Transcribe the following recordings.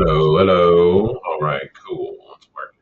Hello, hello. All right, cool. Let's work.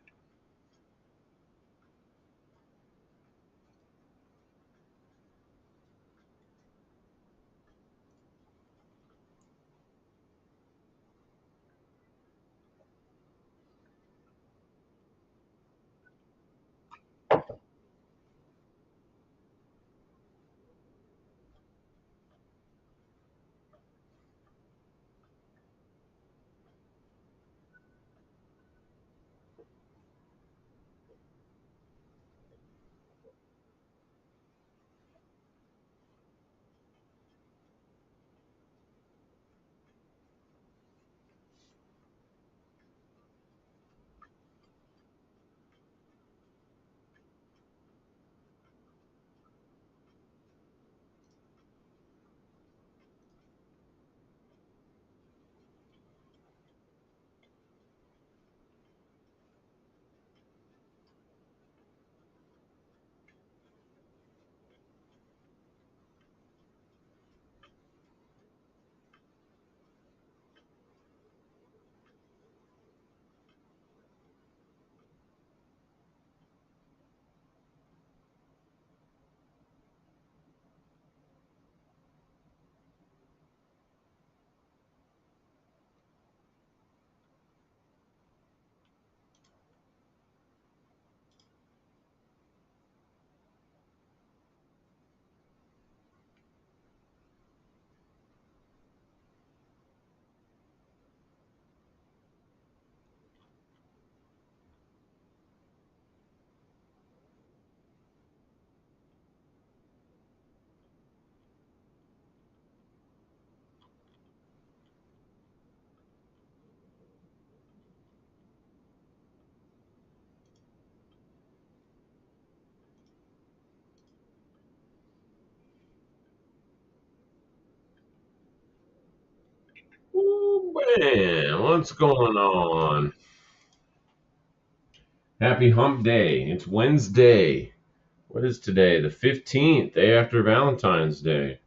Ooh, man, what's going on? Happy Hump Day. It's Wednesday. What is today? The 15th, day after Valentine's Day.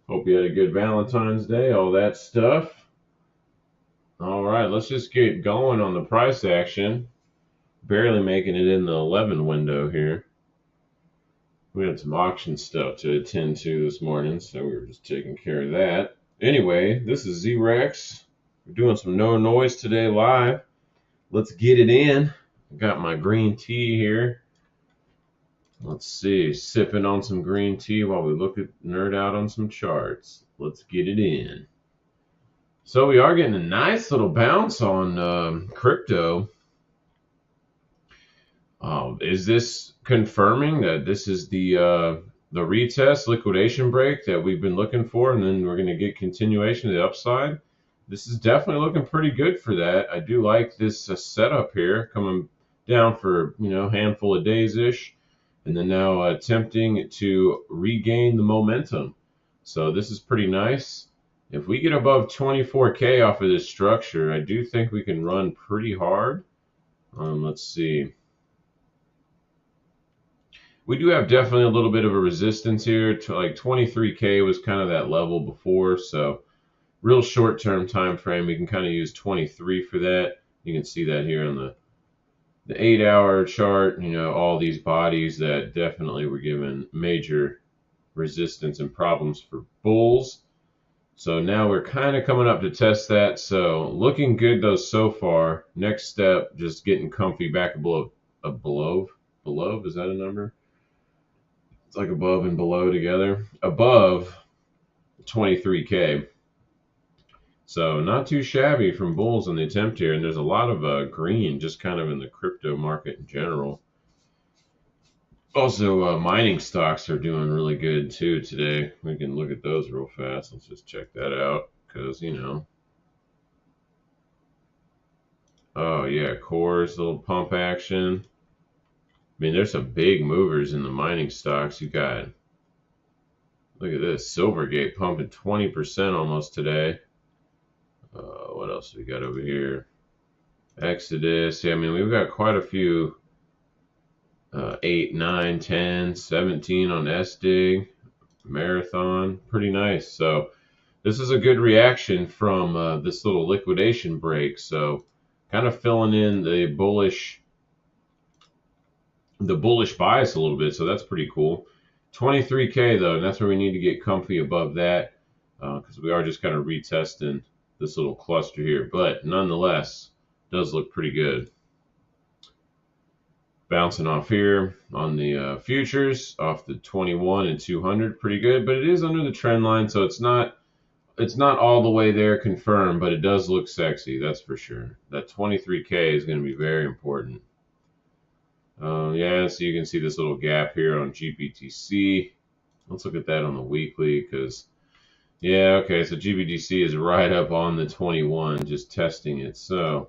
Hope you had a good Valentine's Day, all that stuff. All right, let's just get going on the price action. Barely making it in the 11 window here. We had some auction stuff to attend to this morning, so we were just taking care of that. Anyway, this is Z-Rex. We're doing some no noise today live. Let's get it in. I got my green tea here. Let's see, sipping on some green tea while we look at nerd out on some charts. Let's get it in. So we are getting a nice little bounce on crypto. Is this confirming that this is the retest liquidation break that we've been looking for, and then we're going to get continuation of the upside? This is definitely looking pretty good for that. I do like this setup here, coming down for handful of days ish, and then now attempting to regain the momentum. So this is pretty nice. If we get above 24K off of this structure, I do think we can run pretty hard. Let's see. We do have definitely a little bit of a resistance here to like 23K was kind of that level before. So real short term time frame, we can kind of use 23 for that. You can see that here on the 8-hour chart, all these bodies that definitely were given major resistance and problems for bulls. So now we're kind of coming up to test that. So looking good though so far. Next step, just getting comfy back below. Is that a number? It's like above and below together. Above 23K. So not too shabby from bulls on the attempt here. And there's a lot of green just kind of in the crypto market in general. Also, mining stocks are doing really good too today. We can look at those real fast. Let's just check that out because, oh yeah, cores, little pump action. I mean, there's some big movers in the mining stocks. You got, look at this, Silvergate pumping 20% almost today. What else we got over here? Exodus. Yeah, I mean, we've got quite a few 8, 9, 10, 17 on SDIG. Marathon. Pretty nice. So this is a good reaction from this little liquidation break. So kind of filling in the bullish bias a little bit. So that's pretty cool. 23K though, and that's where we need to get comfy above that because we are just kind of retesting this little cluster here. But nonetheless, does look pretty good. Bouncing off here on the futures, off the 21 and 200, pretty good. But it is under the trend line, so it's not all the way there confirmed, but it does look sexy, that's for sure. That 23K is going to be very important. Yeah, so you can see this little gap here on GBTC. Let's look at that on the weekly because, yeah, okay, so GBTC is right up on the 21, just testing it. So,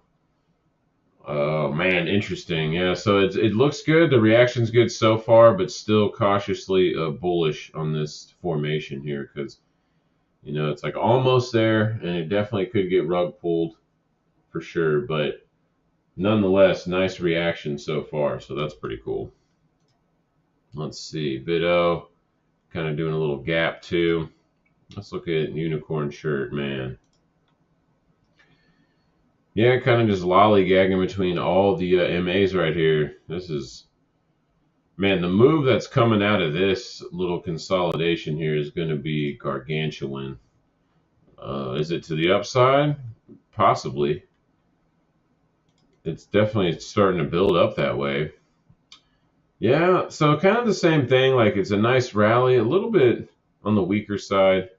oh man, interesting. Yeah, so it looks good. The reaction's good so far, but still cautiously bullish on this formation here because, you know, it's like almost there, and it definitely could get rug pulled for sure. But nonetheless, nice reaction so far, so that's pretty cool. Let's see, Bido, kind of doing a little gap too. Let's look at Unicorn Shirt, man. Yeah, kind of just lollygagging between all the MAs right here. This is, man, the move that's coming out of this little consolidation here is going to be gargantuan. Is it to the upside? Possibly. It's definitely starting to build up that way. Yeah, so kind of the same thing. Like it's a nice rally, a little bit on the weaker side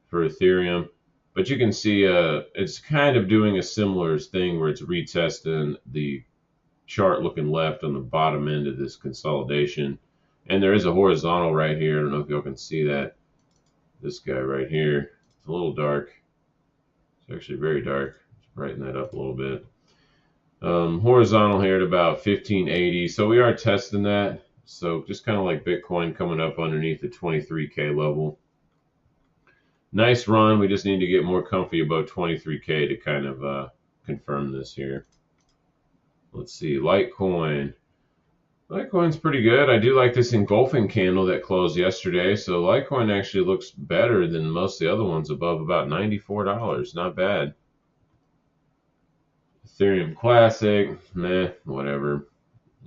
for Ethereum, but you can see it's kind of doing a similar thing where it's retesting the chart looking left on the bottom end of this consolidation. And there is a horizontal right here. I don't know if y'all can see that. This guy right here. It's a little dark. It's actually very dark. Let's brighten that up a little bit. Horizontal here at about 1580. So we are testing that. So just kind of like Bitcoin coming up underneath the 23K level. Nice run. We just need to get more comfy above 23K to kind of confirm this here. Let's see. Litecoin. Litecoin's pretty good. I do like this engulfing candle that closed yesterday. So Litecoin actually looks better than most of the other ones above about $94. Not bad. Ethereum Classic, meh, whatever.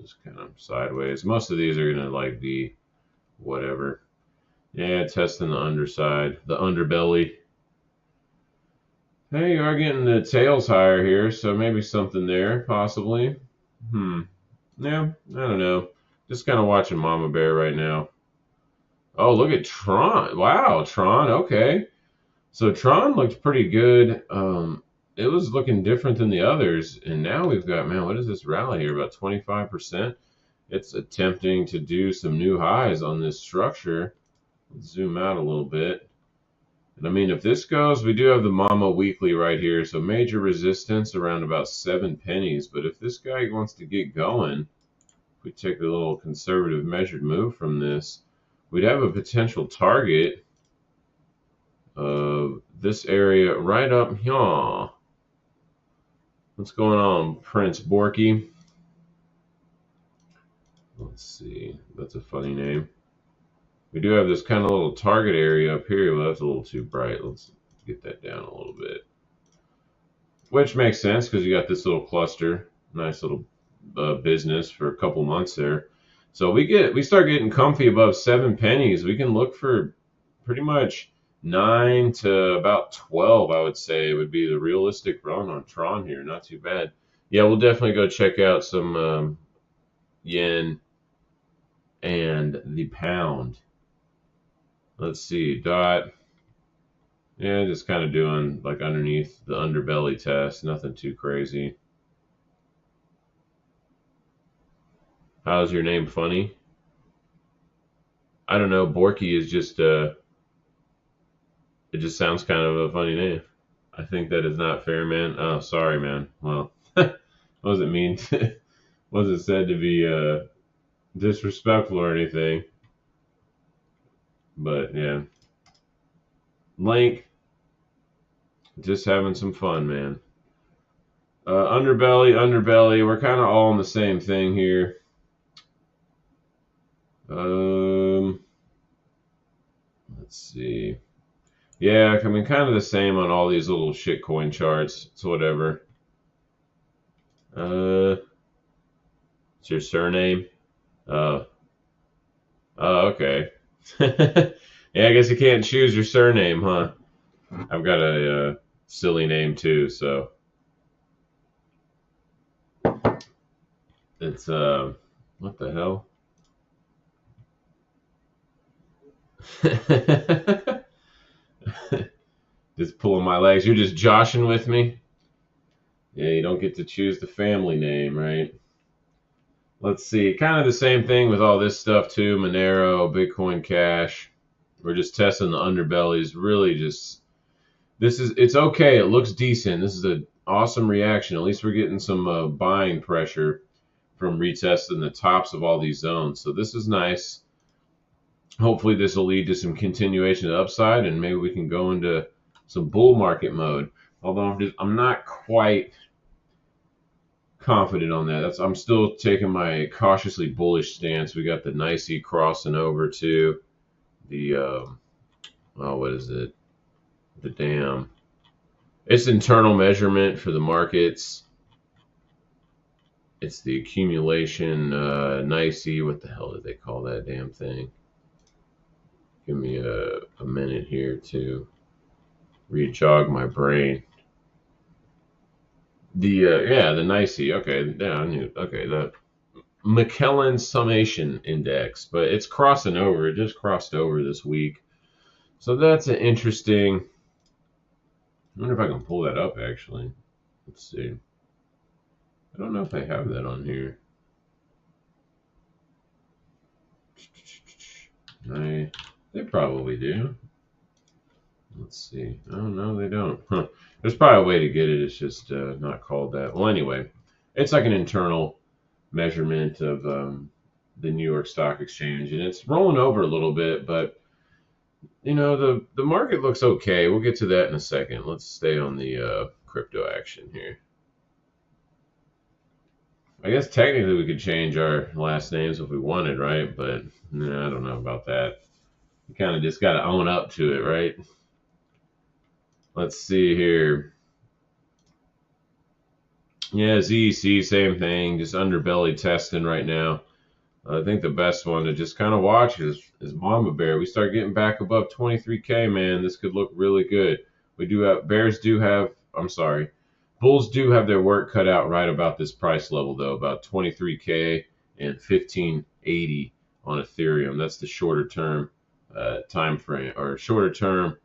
Just kind of sideways. Most of these are going to like be whatever. Yeah, testing the underside, the underbelly. Hey, you are getting the tails higher here, so maybe something there, possibly. Yeah, I don't know. Just kind of watching Mama Bear right now. Oh, look at Tron. Wow, Tron, okay. So Tron looked pretty good. It was looking different than the others, and now we've got, man, what is this rally here? About 25%. It's attempting to do some new highs on this structure. Let's zoom out a little bit. And I mean, if this goes, we do have the Mama Weekly right here, so major resistance around about 7 pennies. But if this guy wants to get going, if we take a little conservative measured move from this, we'd have a potential target of this area right up here. What's going on, Prince Borky? Let's see. That's a funny name. We do have this kind of little target area up here. Well, that's a little too bright. Let's get that down a little bit. Which makes sense because you got this little cluster. Nice little business for a couple months there. So we start getting comfy above 7 pennies. We can look for pretty much 9 to about 12, I would say, would be the realistic run on Tron here. Not too bad. Yeah, we'll definitely go check out some yen and the pound. Let's see, dot. Yeah, just kind of doing like underneath the underbelly test. Nothing too crazy. How's your name funny? I don't know. Borky is just it just sounds kind of a funny name. I think that is not fair, man. Oh, sorry, man. Well, wasn't mean to, wasn't said to be disrespectful or anything. But yeah. Link, just having some fun, man. Underbelly. We're kind of all in the same thing here. Let's see. Yeah, I mean, kind of the same on all these little shitcoin charts. It's whatever. Uh, it's your surname. Uh, okay. Yeah, I guess you can't choose your surname, huh? I've got a silly name too, so it's what the hell? Just pulling my legs. You're just joshing with me. Yeah, you don't get to choose the family name, right? Let's see. Kind of the same thing with all this stuff too. Monero, Bitcoin Cash. We're just testing the underbellies. Really, just it's okay. It looks decent. This is an awesome reaction. At least we're getting some buying pressure from retesting the tops of all these zones. So this is nice. Hopefully this will lead to some continuation of upside, and maybe we can go into some bull market mode. Although I'm not quite confident on that. I'm still taking my cautiously bullish stance. We got the Nicey crossing over to the what is it? The damn. It's internal measurement for the markets. It's the accumulation Nicey. What the hell did they call that damn thing? Give me a minute here to re-jog my brain. The Nicey. Okay, yeah, I knew. Okay, the McKellen summation index, but it's crossing over. It just crossed over this week, so that's an interesting. I wonder if I can pull that up actually. Let's see. I don't know if they have that on here. They probably do. Let's see. Oh no, they don't. Huh. There's probably a way to get it. It's just not called that. Well, anyway, it's like an internal measurement of the New York Stock Exchange, and it's rolling over a little bit, but the market looks okay. We'll get to that in a second. Let's stay on the crypto action here. I guess technically we could change our last names if we wanted, right? But I don't know about that. You kind of just got to own up to it, right? Let's see here. Yeah, ZEC, same thing, just underbelly testing right now. I think the best one to just kind of watch is Mama Bear. We start getting back above 23K, man. This could look really good. I'm sorry, Bulls do have their work cut out right about this price level, though, about 23K and 1580 on Ethereum. That's the shorter term time frame or shorter term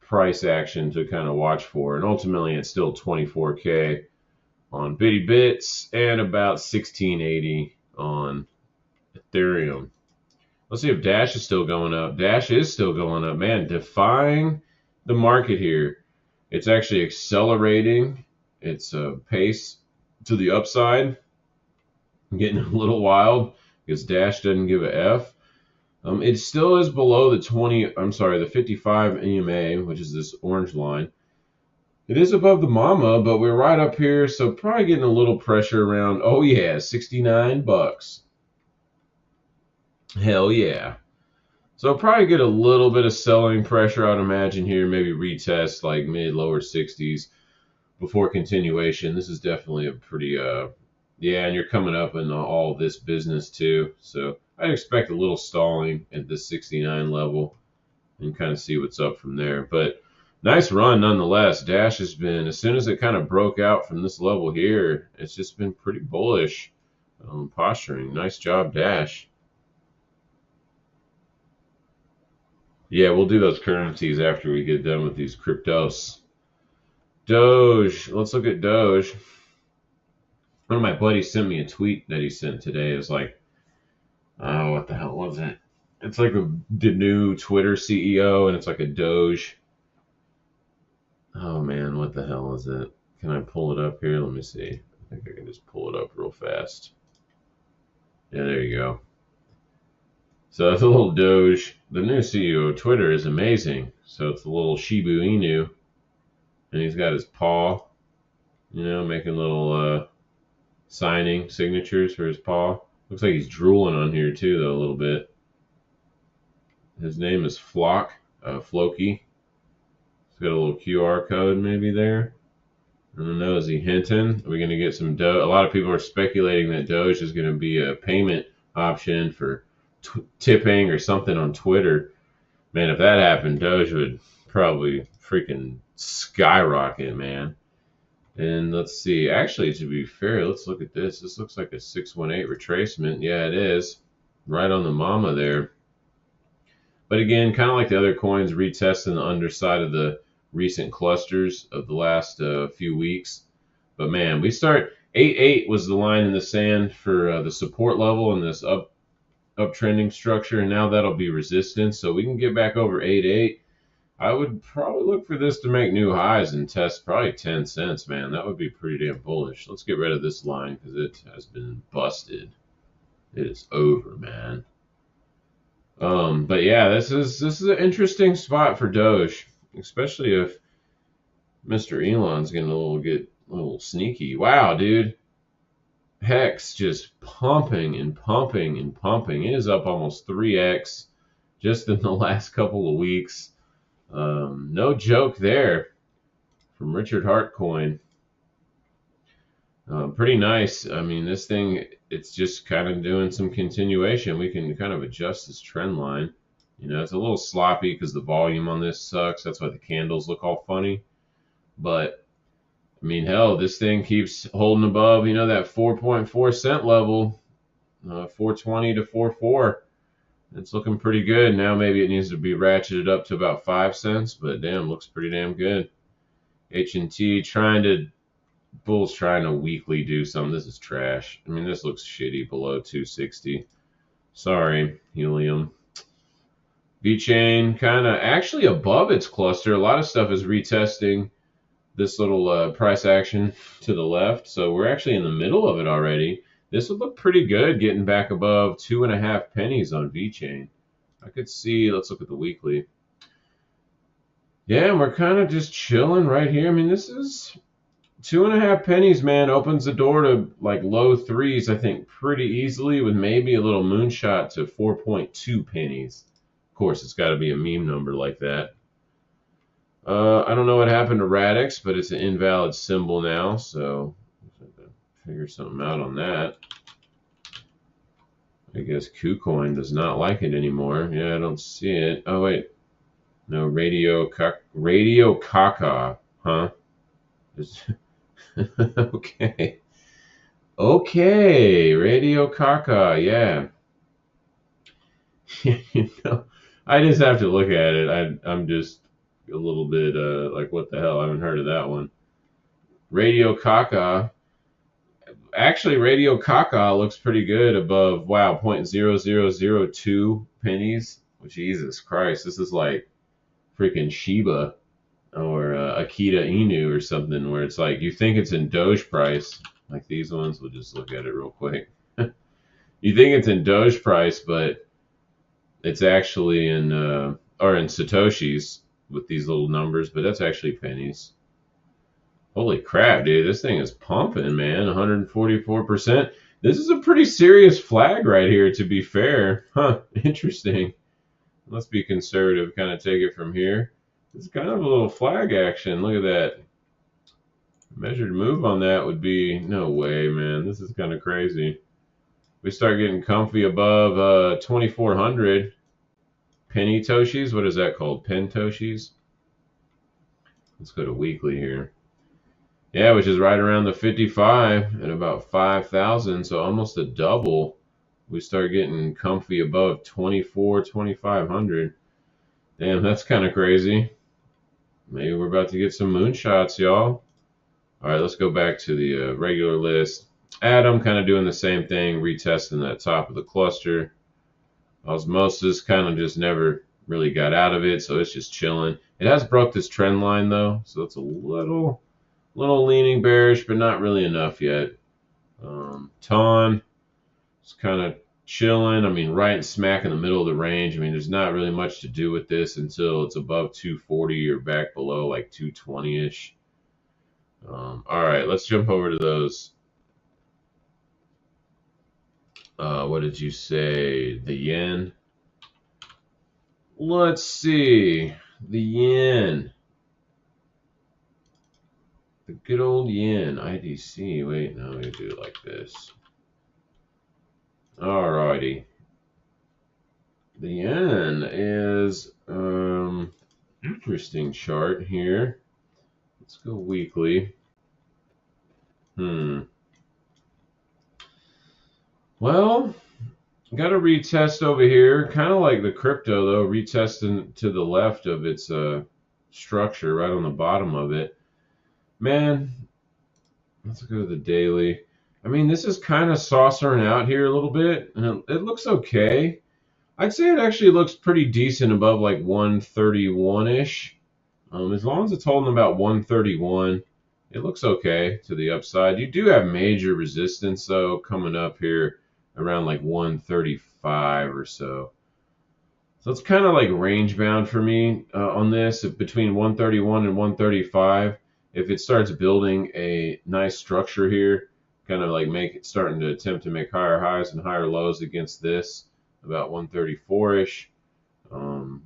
price action to kind of watch for. And ultimately, it's still 24K on Bitty Bits and about 1680 on Ethereum. Let's see if Dash is still going up. Dash is still going up. Man, defying the market here. It's actually accelerating its pace to the upside. Getting a little wild because Dash doesn't give a F. It still is below the 55 EMA, which is this orange line. It is above the mama, but we're right up here, so probably getting a little pressure around. Oh yeah, $69. Hell yeah. So probably get a little bit of selling pressure, I'd imagine here. Maybe retest like mid-lower 60s before continuation. This is definitely a pretty yeah, and you're coming up in all this business too. So I'd expect a little stalling at this 69 level and kind of see what's up from there. But nice run nonetheless. Dash has been, as soon as it kind of broke out from this level here, it's just been pretty bullish posturing. Nice job, Dash. Yeah, we'll do those currencies after we get done with these cryptos. Doge. Let's look at Doge. One of my buddies sent me a tweet that he sent today. It was like, oh, what the hell was it? It's like the new Twitter CEO, and it's like a Doge. Oh man, what the hell is it? Can I pull it up here? Let me see. I think I can just pull it up real fast. Yeah, there you go. So it's a little Doge. The new CEO of Twitter is amazing. So it's a little Shibu Inu, and he's got his paw, making little signing signatures for his paw. Looks like he's drooling on here too, though, a little bit. His name is Flock. Floki. It's got a little QR code maybe there. I don't know. Is he hinting? Are we going to get some Doge? A lot of people are speculating that Doge is going to be a payment option for tipping or something on Twitter. Man, if that happened, Doge would probably freaking skyrocket, man. And let's see. Actually, to be fair, let's look at this. This looks like a 618 retracement. Yeah, it is. Right on the mama there. But again, kind of like the other coins, retesting the underside of the recent clusters of the last few weeks. But man, we start 8-8 was the line in the sand for the support level in this uptrending structure, and now that'll be resistance. So we can get back over 8-8. I would probably look for this to make new highs and test probably 10 cents, man. That would be pretty damn bullish. Let's get rid of this line because it has been busted. It is over, man. But yeah, this is an interesting spot for Doge, especially if Mr. Elon's gonna get a little sneaky. Wow, dude. Hex just pumping and pumping and pumping. It is up almost 3x just in the last couple of weeks. No joke there from Richard Hartcoin. Pretty nice. I mean, this thing, it's just kind of doing some continuation. We can kind of adjust this trend line. You know, it's a little sloppy because the volume on this sucks. That's why the candles look all funny. But, I mean, hell, this thing keeps holding above, you know, that 4.4 cent level, 420 to 4.4. It's looking pretty good. Now maybe it needs to be ratcheted up to about 5 cents, but damn, looks pretty damn good. H&T Bull's trying to weekly do something. This is trash. I mean, this looks shitty below 260. Sorry, helium. VeChain kind of actually above its cluster. A lot of stuff is retesting this little price action to the left. So we're actually in the middle of it already. This would look pretty good getting back above 2.5 pennies on VeChain. I could see, let's look at the weekly. Yeah, and we're kind of just chilling right here. I mean, this is 2.5 pennies, man, opens the door to like low threes, I think, pretty easily with maybe a little moonshot to 4.2 pennies. Of course, it's got to be a meme number like that. I don't know what happened to Radix, but it's an invalid symbol now, so figure something out on that. I guess KuCoin does not like it anymore. Yeah, I don't see it. Oh, wait. No, Radio Caca, huh? Okay. Okay, Radio Caca, yeah. You know, I just have to look at it. I'm just a little bit like, what the hell? I haven't heard of that one. Radio Caca. Actually, Radio Caca looks pretty good above, wow, 0.0002 pennies. Oh, Jesus Christ, this is like freaking Shiba or Akita Inu or something where it's like you think it's in Doge price. Like these ones, we'll just look at it real quick. You think it's in Doge price, but it's actually in or in Satoshis with these little numbers, but that's actually pennies. Holy crap, dude. This thing is pumping, man. 144%. This is a pretty serious flag right here, to be fair. Huh, interesting. Let's be conservative, kind of take it from here. It's kind of a little flag action. Look at that. Measured move on that would be, no way, man. This is kind of crazy. We start getting comfy above 2,400 penny Toshis. What is that called? Pen Toshis? Let's go to weekly here. Yeah, which is right around the 55 at about 5,000, so almost a double. We start getting comfy above 2,500. Damn, that's kind of crazy. Maybe we're about to get some moonshots, y'all. All right, let's go back to the regular list. Atom kind of doing the same thing, retesting that top of the cluster. Osmosis kind of just never really got out of it, so it's just chilling. It has broke this trend line, though, so it's a little leaning bearish, but not really enough yet. Ton is kind of chilling. I mean, right smack in the middle of the range. I mean, there's not really much to do with this until it's above 240 or back below like 220-ish. All right, let's jump over to those. What did you say? The yen. Let's see. The yen. The good old yen. IDC. Wait, no, we do it like this. Alrighty. The yen is interesting chart here. Let's go weekly. Well, got a retest over here, kind of like the crypto though, retesting to the left of its structure, right on the bottom of it. Man, let's go to the daily. I mean, this is kind of saucering out here a little bit, and it looks okay. I'd say it actually looks pretty decent above like 131-ish. As long as it's holding about 131, it looks okay to the upside. You do have major resistance though coming up here around like 135 or so. So it's kind of like range bound for me on this, between 131 and 135. If it starts building a nice structure here, kind of like starting to attempt to make higher highs and higher lows against this, about 134-ish.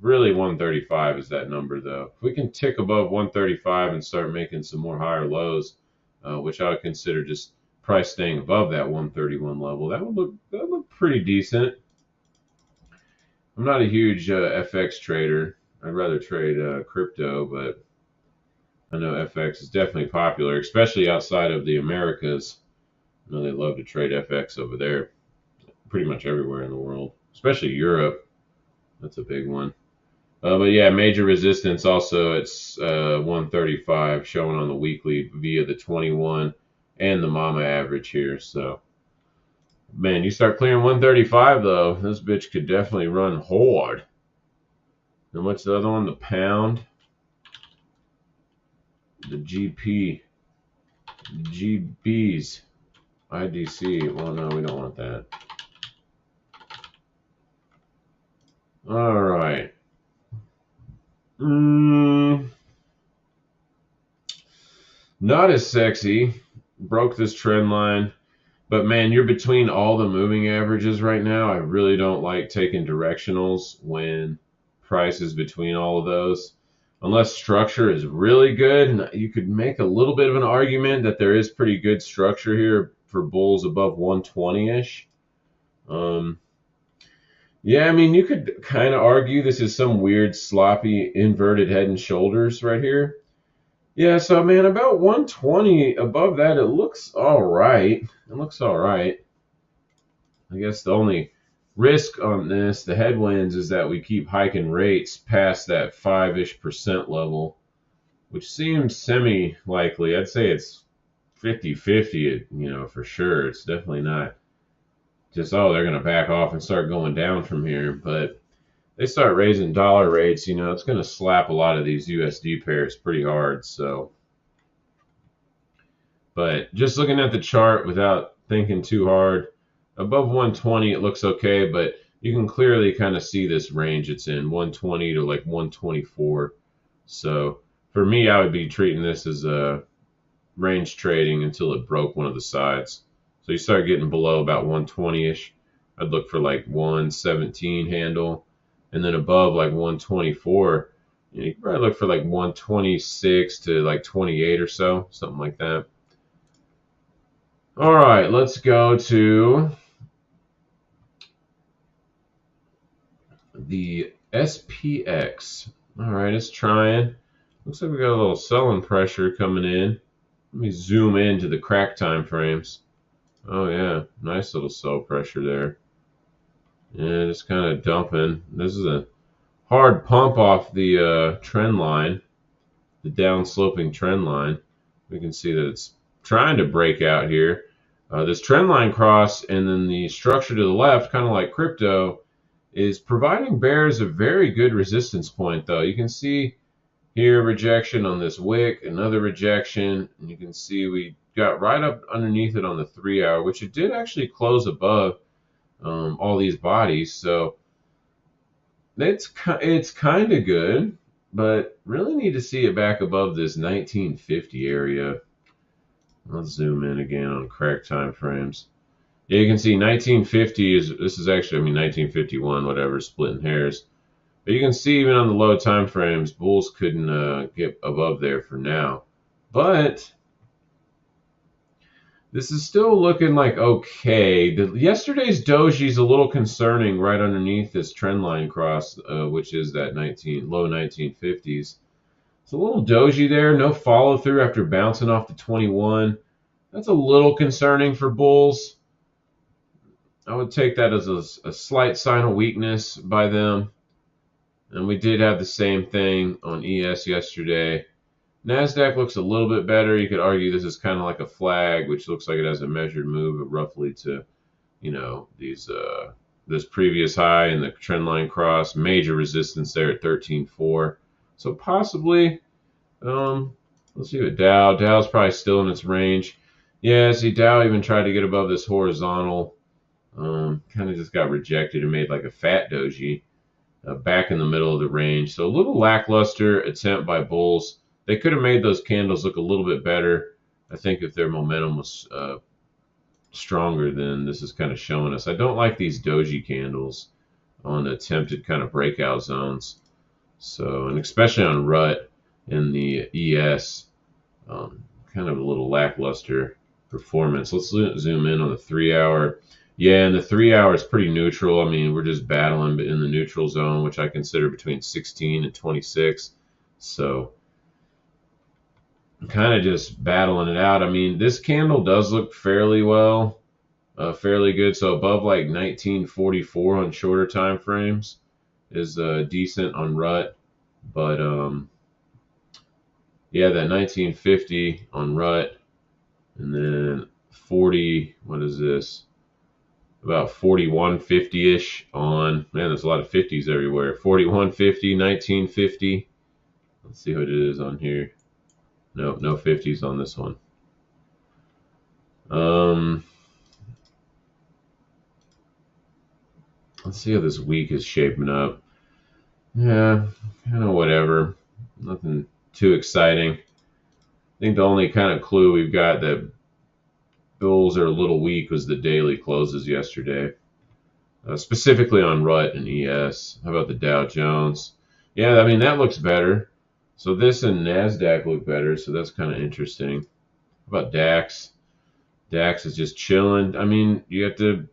Really 135 is that number though. If we can tick above 135 and start making some more higher lows, which I would consider just price staying above that 131 level, that would look pretty decent. I'm not a huge FX trader. I'd rather trade crypto, but I know FX is definitely popular, especially outside of the Americas. I know they love to trade FX over there, pretty much everywhere in the world, especially Europe. That's a big one. But yeah, major resistance also it's 135 showing on the weekly via the 21 and the mama average here. So, man, you start clearing 135 though, this bitch could definitely run hard. And what's the other one? The pound, the GP, GBs, IDC. Well, no, we don't want that. All right. Not as sexy. Broke this trend line. But man, you're between all the moving averages right now. I really don't like taking directionals when price is between all of those. Unless structure is really good, you could make a little bit of an argument that there is pretty good structure here for bulls above 120-ish. Yeah, I mean, you could kind of argue this is some weird sloppy inverted head and shoulders right here. Yeah, so man, about 120 above that, it looks all right. It looks all right. I guess the only risk on this, the headwinds, is that we keep hiking rates past that 5-ish% level, which seems semi-likely. I'd say it's 50-50, for sure. It's definitely not just, oh, they're going to back off and start going down from here. But they start raising dollar rates, it's going to slap a lot of these USD pairs pretty hard. So, but just looking at the chart without thinking too hard, above 120 it looks okay, but you can clearly kind of see this range it's in, 120 to like 124. So for me, I would be treating this as a range trading until it broke one of the sides. So you start getting below about 120-ish, I'd look for like 117 handle. And then above like 124, you can probably look for like 126 to like 28 or so, something like that. All right, let's go to the SPX. All right, it's trying. Looks like we got a little selling pressure coming in. Let me zoom into the crack time frames. Oh yeah, nice little sell pressure there. Yeah, just kind of dumping. This is a hard pump off the trend line, the down sloping trend line. We can see that it's trying to break out here. This trend line cross and then the structure to the left, kind of like crypto, is providing bears a very good resistance point though. You can see here rejection on this wick, another rejection, and you can see we got right up underneath it on the 3-hour, which it did actually close above all these bodies. So it's kind of good, but really need to see it back above this 1950 area. Let's zoom in again on crack time frames. Yeah, you can see 1950 this is actually, 1951, whatever, splitting hairs. But you can see even on the low time frames, bulls couldn't get above there for now. But this is still looking like okay. Yesterday's doji is a little concerning right underneath this trend line cross, which is that low 1950s. It's a little doji there, no follow through after bouncing off the 21. That's a little concerning for bulls. I would take that as a slight sign of weakness by them. And we did have the same thing on ES yesterday. NASDAQ looks a little bit better. You could argue this is kind of like a flag, which looks like it has a measured move of roughly to, this previous high and the trend line cross. Major resistance there at 13.4. So possibly, let's see what Dow. Dow's probably still in its range. Yeah, see, Dow even tried to get above this horizontal. Kind of just got rejected and made like a fat doji back in the middle of the range. So a little lackluster attempt by bulls. They could have made those candles look a little bit better. I think if their momentum was stronger than this is kind of showing us. I don't like these doji candles on attempted kind of breakout zones. So, and especially on RUT in the ES, kind of a little lackluster performance. Let's zoom in on the 3 hour. Yeah, and the 3 hour is pretty neutral. I mean, we're just battling in the neutral zone, which I consider between 16 and 26. So, kind of just battling it out. I mean, this candle does look fairly well, fairly good. So above like 1944 on shorter time frames is decent on RUT. But yeah, that 1950 on RUT, and then 40. What is this? About 4150-ish on, man, there's a lot of 50s everywhere. 4150, 1950. Let's see what it is on here. Nope, no 50s on this one. Let's see how this week is shaping up. Yeah, kind of whatever. Nothing too exciting. I think the only kind of clue we've got that bulls are a little weak was the daily closes yesterday, specifically on RUT and ES. How about the Dow Jones? Yeah, I mean, that looks better. So this and NASDAQ look better, so that's kind of interesting. How about DAX? DAX is just chilling. I mean, you can't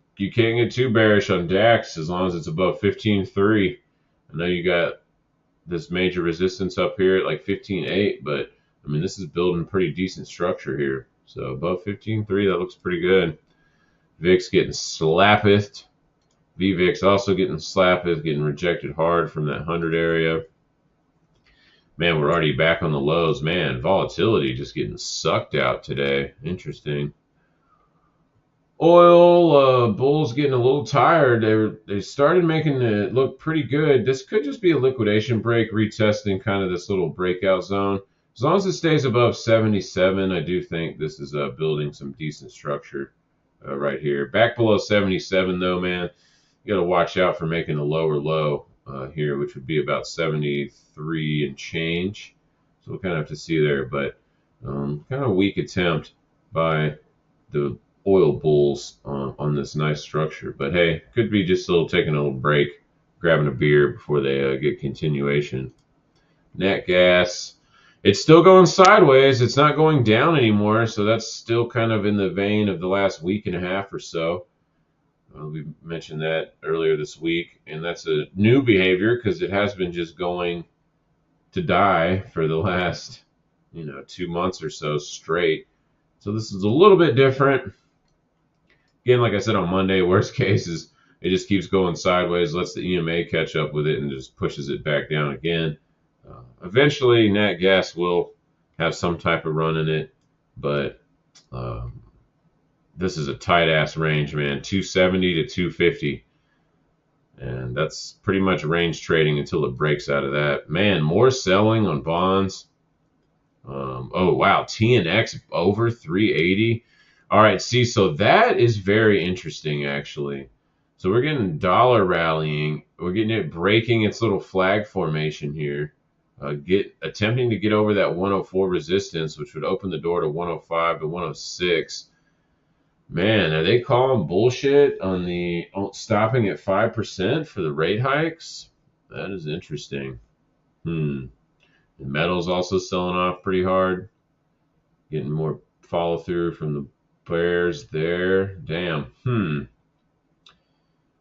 get too bearish on DAX as long as it's above 15.3. I know you got this major resistance up here at like 15.8, but I mean, this is building pretty decent structure here. So above 15.3, that looks pretty good. VIX getting slapped. VVIX also getting slapped, getting rejected hard from that 100 area. Man, we're already back on the lows. Man, volatility just getting sucked out today. Interesting. Oil, bulls getting a little tired. They started making it look pretty good. This could just be a liquidation break, retesting kind of this little breakout zone. As long as it stays above 77, I do think this is building some decent structure right here. Back below 77, though, man, you got to watch out for making a lower low here, which would be about 73 and change. So we'll kind of have to see there, but kind of a weak attempt by the oil bulls on this nice structure. But hey, could be just taking a little break, grabbing a beer before they get continuation. Nat gas. It's still going sideways. It's not going down anymore, so that's still kind of in the vein of the last week and a half or so. We mentioned that earlier this week, and that's a new behavior because it has been just going to die for the last, 2 months or so straight. So this is a little bit different. Again, like I said on Monday, worst case is it just keeps going sideways, lets the EMA catch up with it, and just pushes it back down again. Eventually, nat gas will have some type of run in it, but this is a tight-ass range, man, 270 to 250. And that's pretty much range trading until it breaks out of that. Man, more selling on bonds. Oh, wow, TNX over 380. All right, see, so that is very interesting, actually. So we're getting dollar rallying. We're getting it breaking its little flag formation here. Attempting to get over that 104 resistance, which would open the door to 105 to 106. Man, are they calling bullshit on the stopping at 5% for the rate hikes? That is interesting. Hmm. And metal's also selling off pretty hard. Getting more follow through from the bears there. Damn.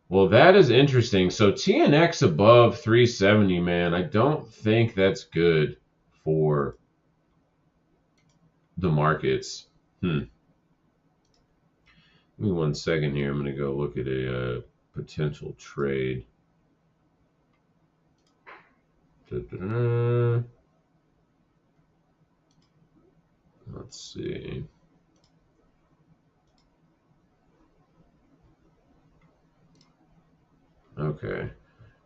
Well, that is interesting. So TNX above 370, man. I don't think that's good for the markets. Give me 1 second here. I'm going to go look at a potential trade. Da-da-da. Let's see. Okay.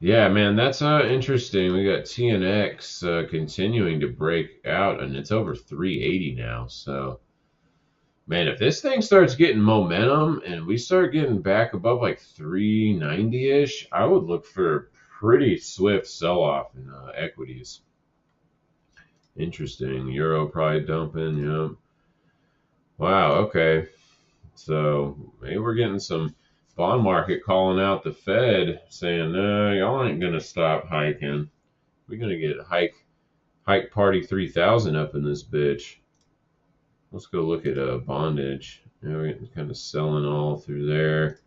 Yeah, man, that's interesting. We got TNX continuing to break out, and it's over 380 now. So, man, if this thing starts getting momentum and we start getting back above like 390-ish, I would look for a pretty swift sell-off in equities. Interesting. Euro probably dumping. Yeah. Wow. Okay. So maybe we're getting some bond market calling out the Fed saying, no, y'all ain't going to stop hiking. We're going to get hike party 3000 up in this bitch. Let's go look at bondage. Yeah, we're getting kind of selling all through there.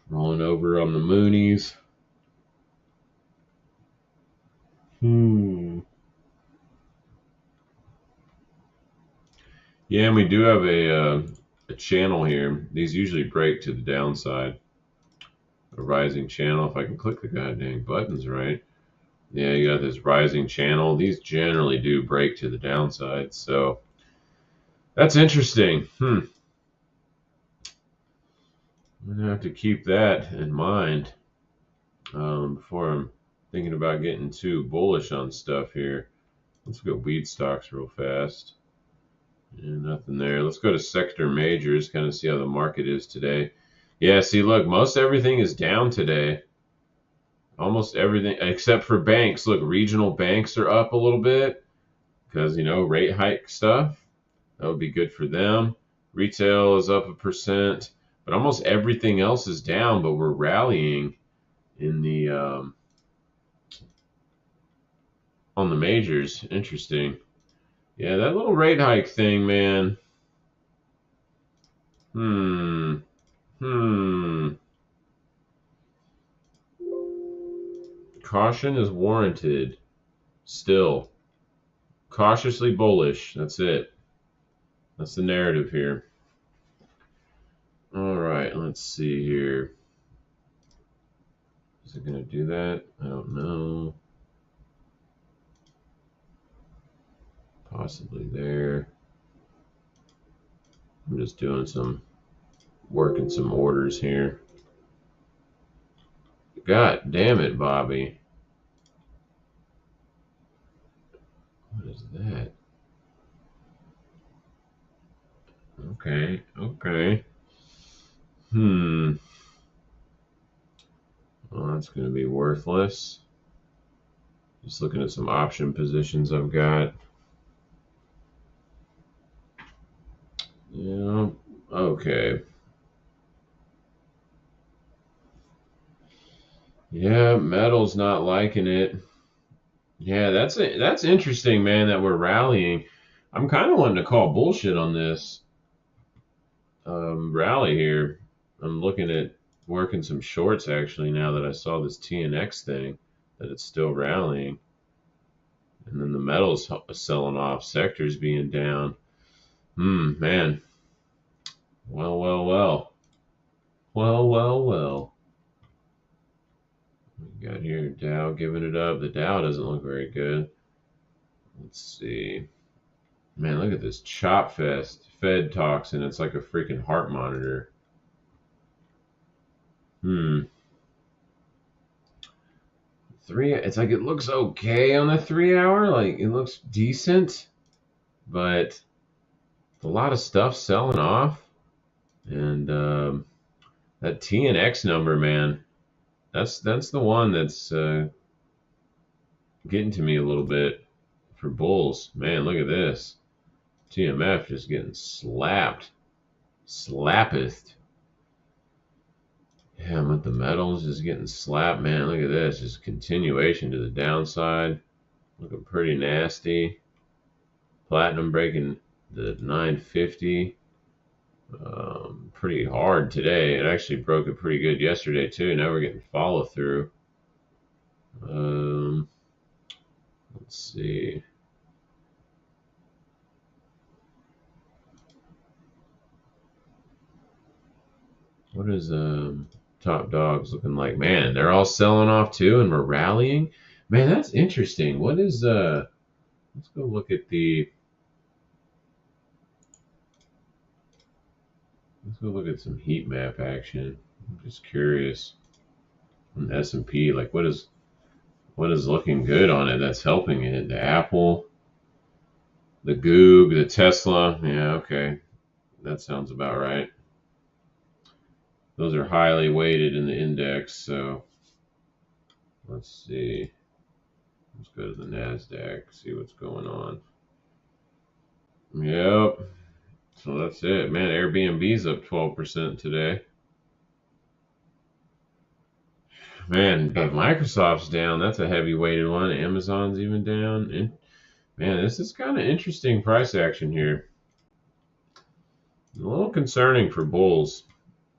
Rolling over on the Moonies. Yeah, and we do have a channel here. These usually break to the downside. A rising channel. If I can click the goddamn buttons right. Yeah, you got this rising channel. These generally do break to the downside. So that's interesting. I'm gonna have to keep that in mind before I'm thinking about getting too bullish on stuff here. Let's go weed stocks real fast. Yeah, nothing there. Let's go to sector majors, kind of see how the market is today. Yeah, see, look, most everything is down today. Almost everything except for banks. Look, regional banks are up a little bit because, rate hike stuff. That would be good for them. Retail is up 1%, but almost everything else is down, but we're rallying in the on the majors. Interesting. Yeah, that little rate hike thing, man. Caution is warranted. Still. Cautiously bullish. That's it. That's the narrative here. All right, let's see here. Is it going to do that? I don't know. Possibly there. I'm just doing working some orders here. God damn it, Bobby. What is that? Okay. Well, that's going to be worthless. Just looking at some option positions I've got. Yeah. Okay. Yeah, metal's not liking it. Yeah, that's interesting, man, that we're rallying. I'm kind of wanting to call bullshit on this rally here. I'm looking at working some shorts actually now that I saw this TNX thing, that it's still rallying. And then the metals selling off, sectors being down. Man. Well. We got here Dow giving it up. The Dow doesn't look very good. Let's see. Man, look at this chop fest. Fed talks and it's like a freaking heart monitor. It's like it looks okay on the 3 hour. Like it looks decent, but a lot of stuff selling off. And that TNX number, man, that's the one that's getting to me a little bit for bulls. Man, look at this. TMF just getting slapped. Slappeth. Yeah, but the metals just getting slapped, man. Look at this, just continuation to the downside. Looking pretty nasty. Platinum breaking the 950. Pretty hard today. It actually broke it pretty good yesterday too. Now we're getting follow through. Let's see. What is top dogs looking like? Man, they're all selling off too, and we're rallying. Man, that's interesting. What is Let's go look at the. Let's go look at some heat map action. I'm just curious. On S&P, like what is looking good on it that's helping it? The Apple, the Goog, the Tesla. Yeah, okay. That sounds about right. Those are highly weighted in the index, so let's see. Let's go to the NASDAQ, see what's going on. Yep. So that's it. Man, Airbnb's up 12% today. Man, but Microsoft's down. That's a heavy weighted one. Amazon's even down. And man, this is kind of interesting price action here. A little concerning for bulls.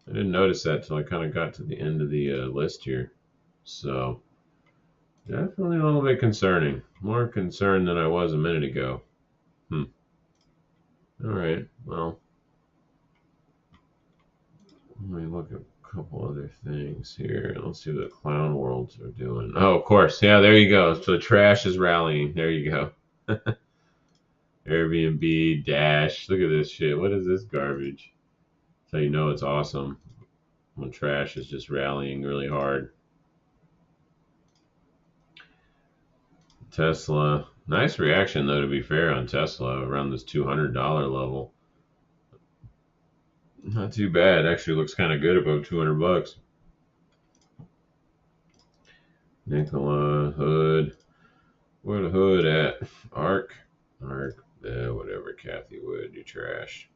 I didn't notice that till I kind of got to the end of the list here. So definitely a little bit concerning. More concerned than I was a minute ago. All right. Well, let me look at a couple other things here. Let's see what the clown worlds are doing. Oh, of course. Yeah, there you go. So trash is rallying. There you go. Airbnb, Dash. Look at this shit. What is this garbage? So you know it's awesome when trash is just rallying really hard. Tesla. Nice reaction, though, to be fair, on Tesla around this $200 level. Not too bad. Actually looks kind of good above 200 bucks. Nikola, Hood. Where the Hood at? Arc. Whatever, Kathy Wood, you trash.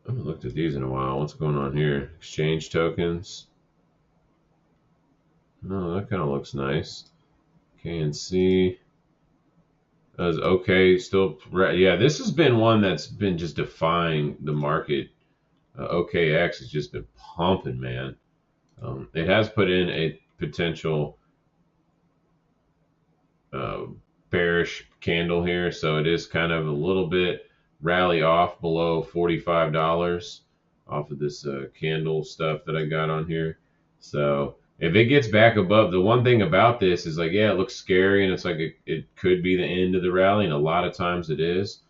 I haven't looked at these in a while. What's going on here? Exchange tokens. No, that kind of looks nice. KNC. Is okay. Still, yeah. This has been one that's been just defying the market. OKX has just been pumping, man. It has put in a potential uh, bearish candle here, so it is kind of a little bit rally off below $45 off of this candle stuff that I got on here. So if it gets back above, the one thing about this is like, yeah, it looks scary and it's like it could be the end of the rally, and a lot of times it is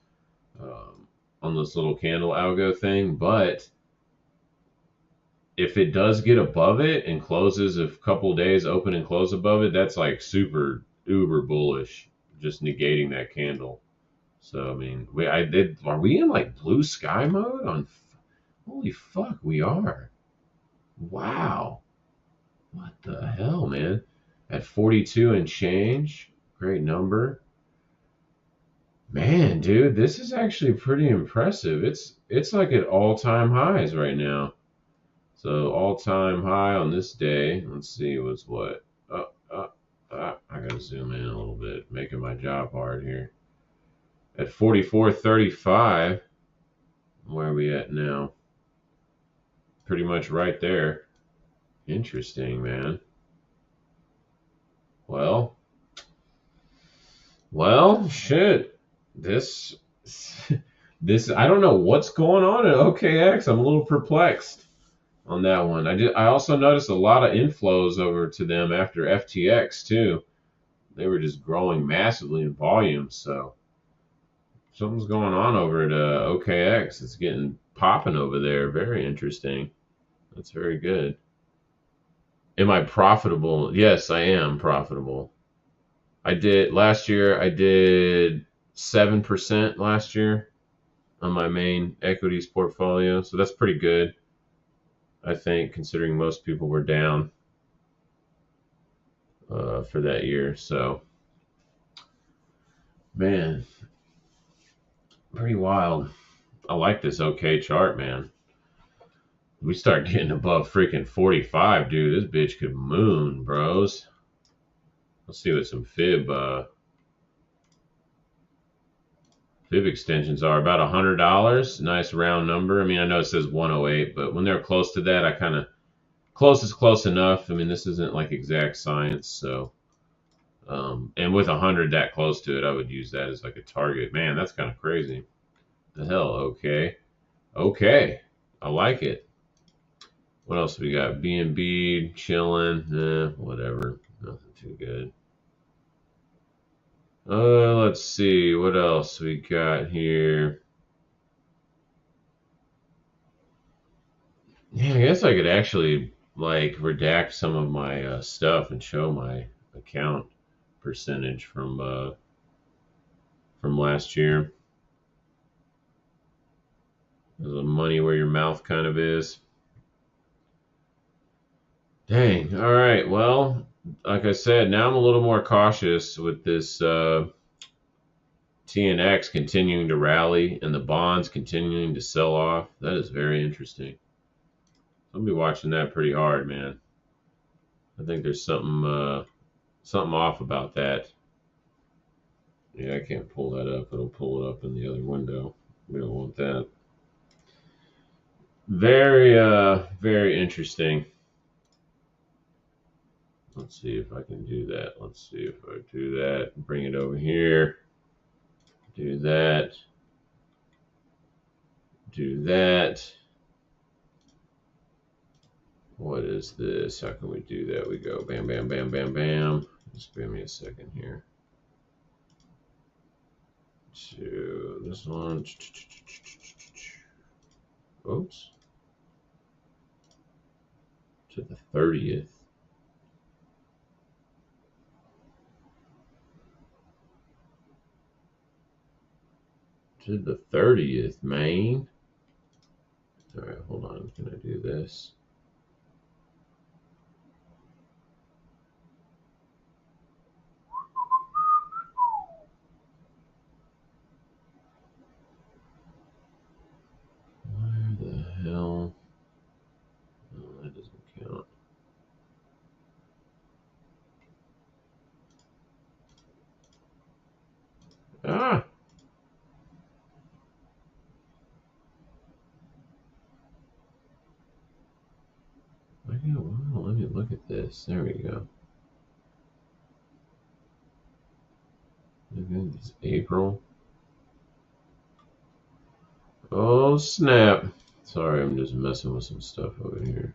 on this little candle algo thing. But if it does get above it and closes a couple days open and close above it, that's like super uber bullish, just negating that candle. So I mean, are we in like blue sky mode on? Holy fuck, we are. Wow, what the hell, man? At 42 and change, great number. Man, dude, this is actually pretty impressive. It's like at all-time highs right now. So all-time high on this day, let's see, was what? I gotta zoom in a little bit, making my job hard here. At 44.35, where are we at now? Pretty much right there. Interesting, man. Well, shit. This, I don't know what's going on at OKX. I'm a little perplexed on that one. I also noticed a lot of inflows over to them after FTX too. They were just growing massively in volume, so something's going on over at OKX. It's getting popping over there. Very interesting. That's very good. Am I profitable? Yes, I am profitable. I did last year. I did 7% last year on my main equities portfolio, so that's pretty good. I think, considering most people were down for that year. So, man, pretty wild. I like this OK chart, man. We start getting above freaking 45, dude. This bitch could moon, bros. Let's see what some fib extensions are. About $100. Nice round number. I mean, I know it says 108, but when they're close to that, I kind of close is close enough. I mean, this isn't like exact science, so. And with 100 that close to it, I would use that as like a target. Man, that's kind of crazy. The hell? Okay. Okay. I like it. What else we got? B&B, chilling. Whatever. Nothing too good. Let's see. What else we got here? Yeah, I guess I could actually like redact some of my stuff and show my account percentage from last year. There's a money where your mouth kind of is. Dang. All right. Well, like I said, now I'm a little more cautious with this TNX continuing to rally and the bonds continuing to sell off. That is very interesting. I'll be watching that pretty hard, man. I think there's something off about that. Yeah, I can't pull that up. It'll pull it up in the other window. We don't want that. Very, very interesting. Let's see if I can do that. Let's see if I do that. Bring it over here. Do that. Do that. What is this? How can we do that? We go bam, bam, bam, bam, bam. Just give me a second here. To this one. Oops. To the 30th. To the 30th, man. All right, hold on. Can I do this? Where the hell? Oh, that doesn't count. Ah! Well, let me look at this. There we go. It's April. Oh, snap. Sorry, I'm just messing with some stuff over here.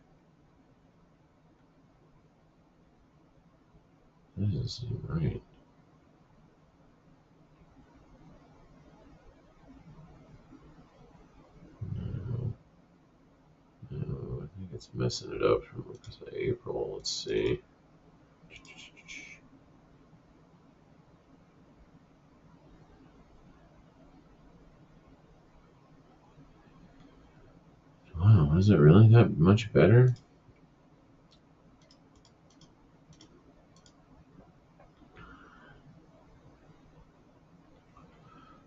That doesn't seem right. No, I think it's messing it up from April. Let's see. Wow, was it really that much better?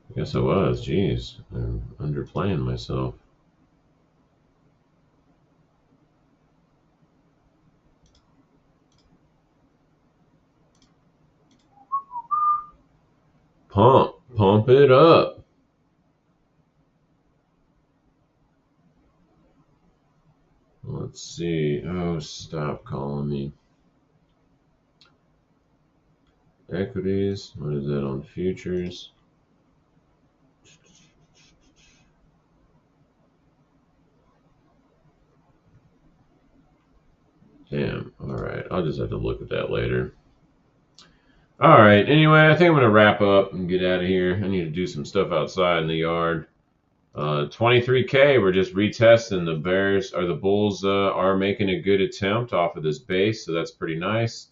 I guess I was. Jeez, I'm underplaying myself. Pump it up. Let's see. Oh, stop calling me. Equities. What is that on futures? Damn. All right. I'll just have to look at that later. All right. Anyway, I think I'm going to wrap up and get out of here. I need to do some stuff outside in the yard. 23K, we're just retesting. The Bears or the Bulls are making a good attempt off of this base, so that's pretty nice.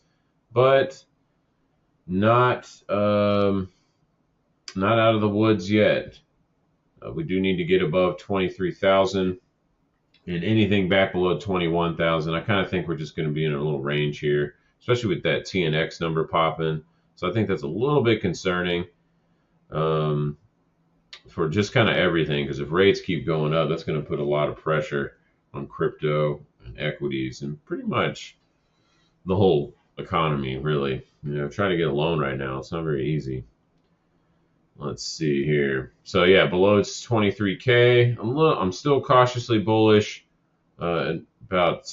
But not out of the woods yet. We do need to get above 23,000, and anything back below 21,000, I kind of think we're just going to be in a little range here, especially with that TNX number popping. So I think that's a little bit concerning for just kind of everything, because if rates keep going up, that's going to put a lot of pressure on crypto and equities and pretty much the whole economy, really. Trying to get a loan right now, it's not very easy. Let's see here. So yeah, below it's 23K. I'm still cautiously bullish, about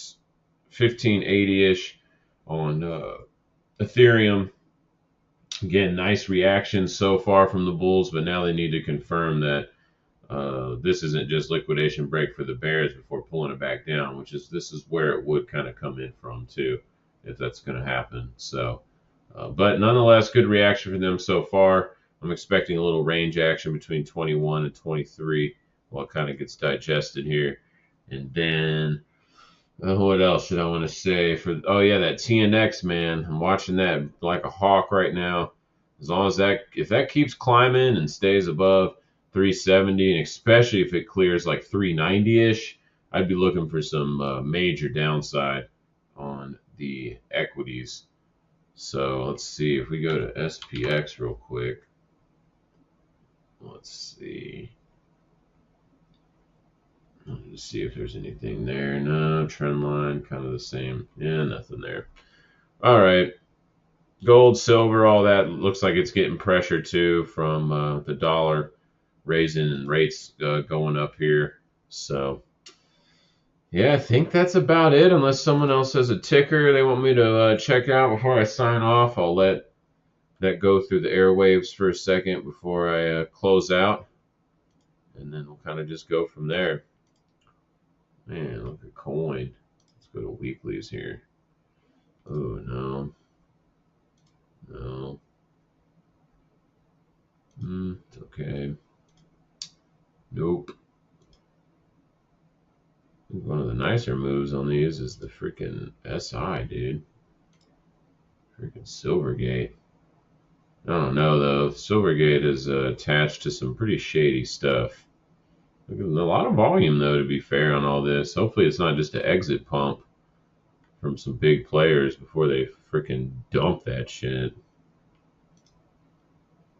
1580-ish on Ethereum. Again, nice reaction so far from the bulls, but now they need to confirm that this isn't just liquidation break for the bears before pulling it back down, this is where it would kind of come in from too, if that's going to happen. So, but nonetheless, good reaction for them so far. I'm expecting a little range action between 21 and 23 while it kind of gets digested here. And then, what else should I want to say? Oh yeah, that TNX, man. I'm watching that like a hawk right now. As long as if that keeps climbing and stays above 370, and especially if it clears like 390-ish, I'd be looking for some major downside on the equities. So let's see if we go to SPX real quick. Let's see. Let's see if there's anything there. No, trend line, kind of the same. Yeah, nothing there. All right. Gold, silver, all that looks like it's getting pressure too from the dollar raising and rates going up here. So, yeah, I think that's about it. Unless someone else has a ticker they want me to check out before I sign off, I'll let that go through the airwaves for a second before I close out. And then we'll kind of just go from there. Man, look at coin. Let's go to weeklies here. Oh, no. No. It's okay. Nope. One of the nicer moves on these is the freaking SI, dude. Freaking Silvergate. I don't know, though. Silvergate is attached to some pretty shady stuff. A lot of volume, though, to be fair on all this. Hopefully it's not just an exit pump from some big players before they freaking dump that shit.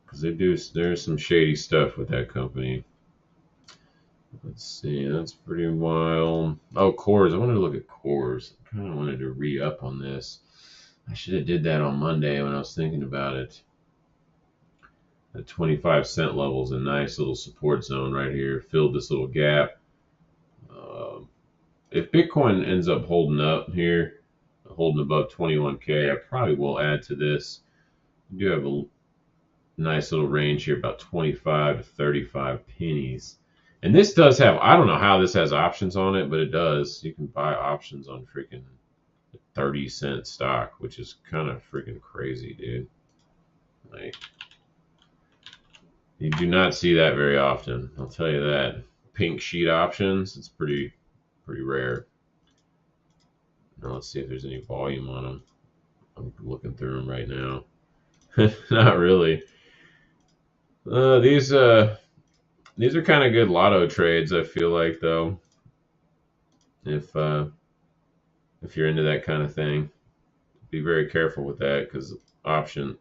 Because there's some shady stuff with that company. Let's see, that's pretty wild. Oh, cores. I wanted to look at cores. I kind of wanted to re-up on this. I should have did that on Monday when I was thinking about it. The 25-cent level is a nice little support zone right here. Filled this little gap. If Bitcoin ends up holding up here, holding above 21K, I probably will add to this. We do have a nice little range here, about 25 to 35 pennies. And this does have, I don't know how this has options on it, but it does. You can buy options on freaking 30-cent stock, which is kind of freaking crazy, dude. Like, you do not see that very often. I'll tell you that. Pink sheet options, it's pretty rare. Now let's see if there's any volume on them. I'm looking through them right now. Not really. These are kind of good lotto trades, I feel like, though. If you're into that kind of thing, be very careful with that because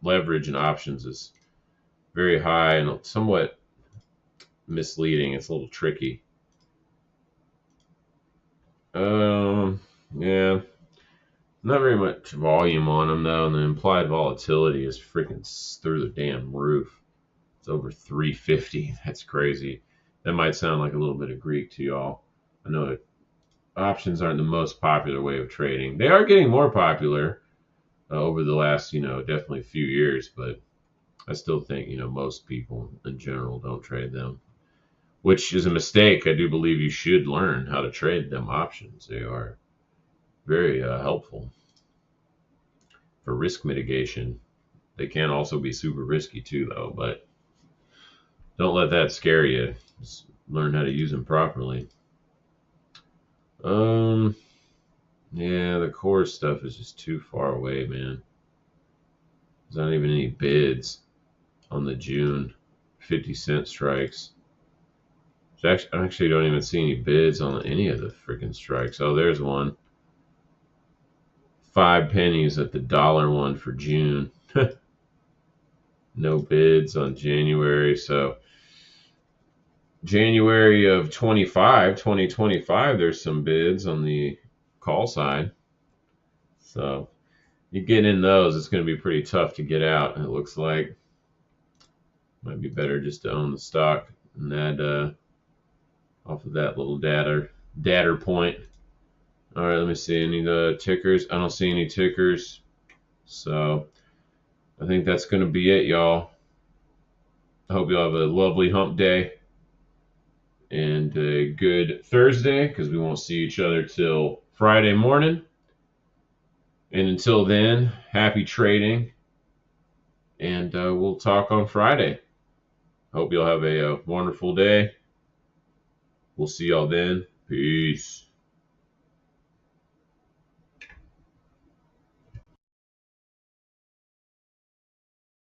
leverage and options is very high and somewhat misleading. It's a little tricky. Yeah, not very much volume on them though, and the implied volatility is freaking through the damn roof. It's over 350. That's crazy. That might sound like a little bit of Greek to y'all. I know that options aren't the most popular way of trading. They are getting more popular over the last, definitely a few years, but I still think, most people in general don't trade them, which is a mistake. I do believe you should learn how to trade them options. They are very helpful for risk mitigation. They can also be super risky too, though, but don't let that scare you. Just learn how to use them properly. Yeah, the core stuff is just too far away, man. There's not even any bids on the June 50-cent strikes. I actually don't even see any bids on any of the freaking strikes. Oh, there's one. 5 pennies at the dollar one for June. No bids on January, so January of 2025, there's some bids on the call side. So you get in those, it's going to be pretty tough to get out. It looks like might be better just to own the stock and that off of that little data point. All right, let me see any of the tickers. I don't see any tickers. So I think that's going to be it, y'all. I hope you all have a lovely hump day and a good Thursday, because we won't see each other till Friday morning. And until then, happy trading, and we'll talk on Friday. Hope you'll have a wonderful day. We'll see y'all then. Peace.